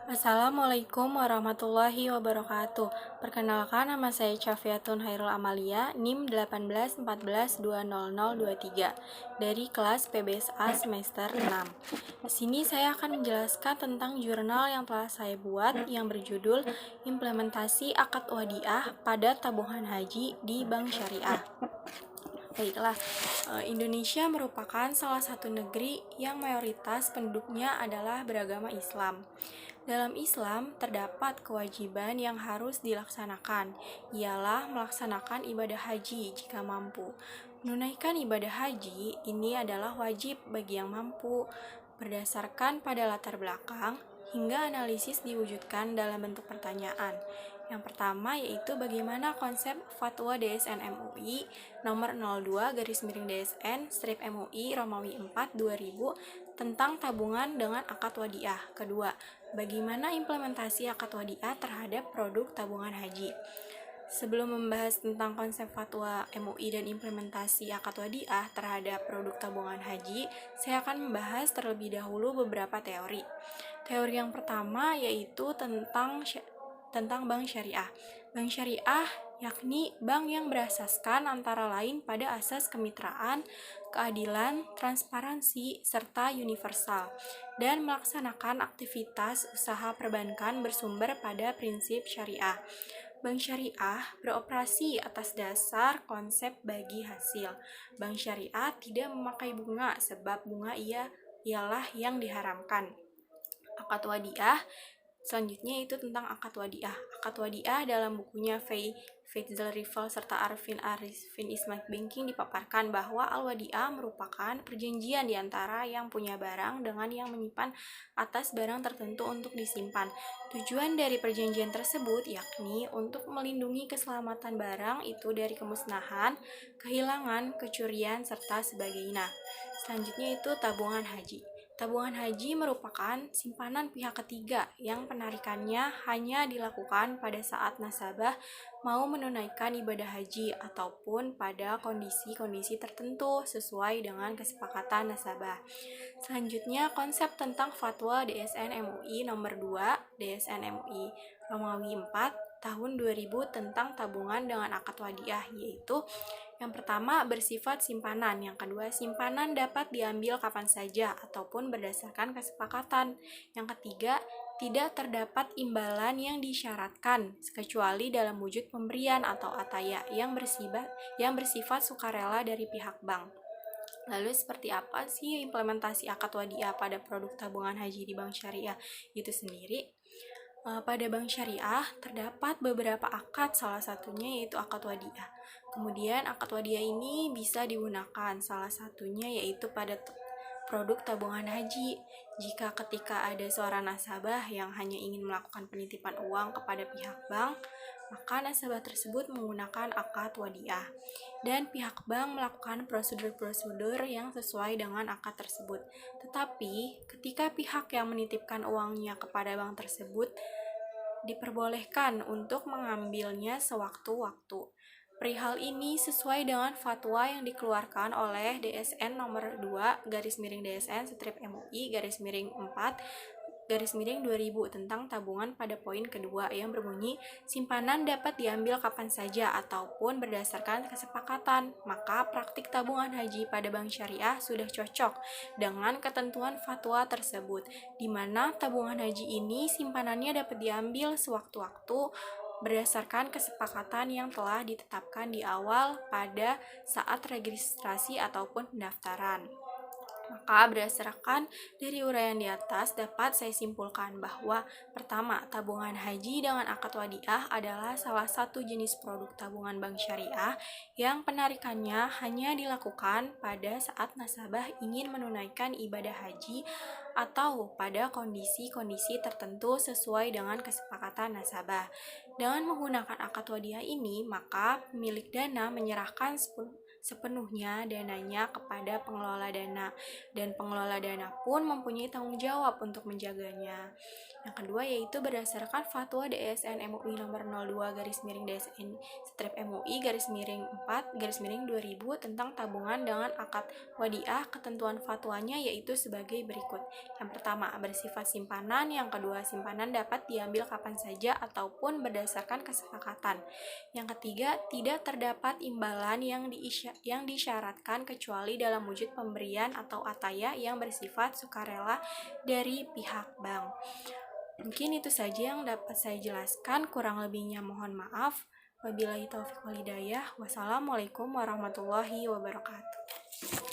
Assalamualaikum warahmatullahi wabarakatuh. Perkenalkan, nama saya Cafiatun Hairul Amalia, NIM 1814200023 dari kelas PBSA semester 6. Di sini saya akan menjelaskan tentang jurnal yang telah saya buat yang berjudul Implementasi Akad Wadiah pada Tabungan Haji di Bank Syariah. Baiklah, Indonesia merupakan salah satu negeri yang mayoritas penduduknya adalah beragama Islam. Dalam Islam, terdapat kewajiban yang harus dilaksanakan, ialah melaksanakan ibadah haji jika mampu. Menunaikan ibadah haji ini adalah wajib bagi yang mampu, berdasarkan pada latar belakang, hingga analisis diwujudkan dalam bentuk pertanyaan. Yang pertama yaitu bagaimana konsep Fatwa DSN MUI nomor 02/DSN MUI Romawi 4 2000 tentang tabungan dengan akad wadiah. Kedua, bagaimana implementasi akad wadiah terhadap produk tabungan haji. Sebelum membahas tentang konsep fatwa MUI dan implementasi akad wadiah terhadap produk tabungan haji, saya akan membahas terlebih dahulu beberapa teori. Teori yang pertama yaitu tentang bank syariah. Bank syariah yakni bank yang berasaskan antara lain pada asas kemitraan, keadilan, transparansi, serta universal, dan melaksanakan aktivitas usaha perbankan bersumber pada prinsip syariah. Bank syariah beroperasi atas dasar konsep bagi hasil. Bank syariah tidak memakai bunga sebab bunga ialah yang diharamkan. Akad wadiah selanjutnya itu tentang akad wadiah. Akad wadiah dalam bukunya Feitzal Rival serta Arifin Islamic Banking dipaparkan bahwa al-wadiah merupakan perjanjian di antara yang punya barang dengan yang menyimpan atas barang tertentu untuk disimpan. Tujuan dari perjanjian tersebut yakni untuk melindungi keselamatan barang itu dari kemusnahan, kehilangan, kecurian, serta sebagainya. Selanjutnya itu tabungan haji. Tabungan haji merupakan simpanan pihak ketiga yang penarikannya hanya dilakukan pada saat nasabah mau menunaikan ibadah haji ataupun pada kondisi-kondisi tertentu sesuai dengan kesepakatan nasabah. Selanjutnya, konsep tentang Fatwa DSN MUI nomor 2 DSN MUI Romawi 4 tahun 2000 tentang tabungan dengan akad wadiah, yaitu yang pertama bersifat simpanan, yang kedua simpanan dapat diambil kapan saja ataupun berdasarkan kesepakatan, yang ketiga tidak terdapat imbalan yang disyaratkan kecuali dalam wujud pemberian atau ataya yang bersifat sukarela dari pihak bank. Lalu seperti apa sih implementasi akad wadiah pada produk tabungan haji di bank syariah itu sendiri? Pada bank syariah terdapat beberapa akad, salah satunya yaitu akad wadiah. Kemudian akad wadiah ini bisa digunakan, salah satunya yaitu pada produk tabungan haji. Jika ketika ada seorang nasabah yang hanya ingin melakukan penitipan uang kepada pihak bank, maka nasabah tersebut menggunakan akad wadiah dan pihak bank melakukan prosedur-prosedur yang sesuai dengan akad tersebut. Tetapi ketika pihak yang menitipkan uangnya kepada bank tersebut diperbolehkan untuk mengambilnya sewaktu-waktu. Perihal ini sesuai dengan fatwa yang dikeluarkan oleh DSN nomor 2/DSN MUI _4 tentang tabungan pada poin kedua yang berbunyi simpanan dapat diambil kapan saja ataupun berdasarkan kesepakatan. Maka praktik tabungan haji pada bank syariah sudah cocok dengan ketentuan fatwa tersebut, di mana tabungan haji ini simpanannya dapat diambil sewaktu-waktu berdasarkan kesepakatan yang telah ditetapkan di awal pada saat registrasi ataupun pendaftaran. Maka berdasarkan dari uraian di atas dapat saya simpulkan bahwa pertama, tabungan haji dengan akad wadiah adalah salah satu jenis produk tabungan bank syariah yang penarikannya hanya dilakukan pada saat nasabah ingin menunaikan ibadah haji atau pada kondisi-kondisi tertentu sesuai dengan kesepakatan nasabah. Dengan menggunakan akad wadiah ini, maka pemilik dana menyerahkan sepenuhnya dananya kepada pengelola dana dan pengelola dana pun mempunyai tanggung jawab untuk menjaganya. Yang kedua yaitu berdasarkan Fatwa DSN MUI nomor 02 garis miring DSN strip MUI garis miring 4 garis miring 2000 tentang tabungan dengan akad wadiah. Ketentuan fatwanya yaitu sebagai berikut. Yang pertama, bersifat simpanan. Yang kedua, simpanan dapat diambil kapan saja ataupun berdasarkan kesepakatan. Yang ketiga, tidak terdapat imbalan yang disyaratkan kecuali dalam wujud pemberian atau ataya yang bersifat sukarela dari pihak bank. Mungkin itu saja yang dapat saya jelaskan, kurang lebihnya mohon maaf. Wabillahi taufiq wal hidayah. Wassalamualaikum warahmatullahi wabarakatuh.